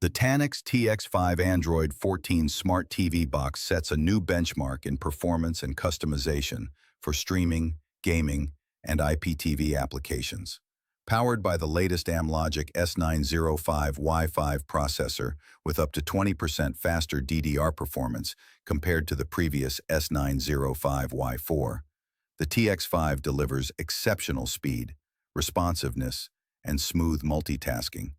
The Tanix TX5 Android 14 Smart TV box sets a new benchmark in performance and customization for streaming, gaming, and IPTV applications. Powered by the latest Amlogic S905Y5 processor with up to 20% faster DDR performance compared to the previous S905Y4, the TX5 delivers exceptional speed, responsiveness, and smooth multitasking,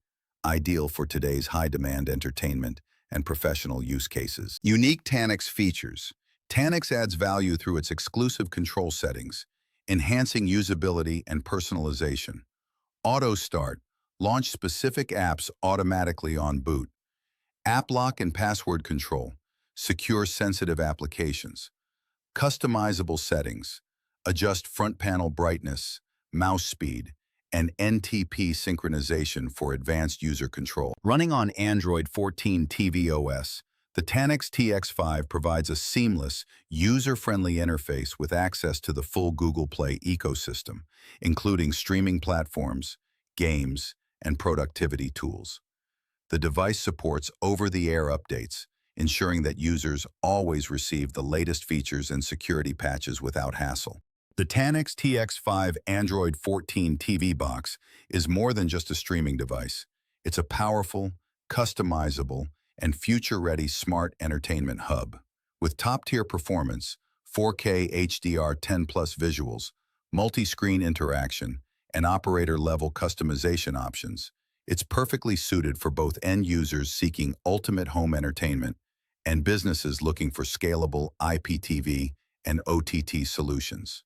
ideal for today's high-demand entertainment and professional use cases. Unique Tanix features. Tanix adds value through its exclusive control settings, enhancing usability and personalization. Auto Start. Launch specific apps automatically on boot. App lock and password control. Secure sensitive applications. Customizable settings. Adjust front panel brightness, mouse speed, and NTP synchronization for advanced user control. Running on Android 14 tvOS, the Tanix TX5 provides a seamless, user-friendly interface with access to the full Google Play ecosystem, including streaming platforms, games, and productivity tools. The device supports over-the-air updates, ensuring that users always receive the latest features and security patches without hassle. The Tanix TX5 Android 14 TV box is more than just a streaming device. It's a powerful, customizable, and future-ready smart entertainment hub. With top-tier performance, 4K HDR10+ visuals, multi-screen interaction, and operator-level customization options, it's perfectly suited for both end users seeking ultimate home entertainment and businesses looking for scalable IPTV and OTT solutions.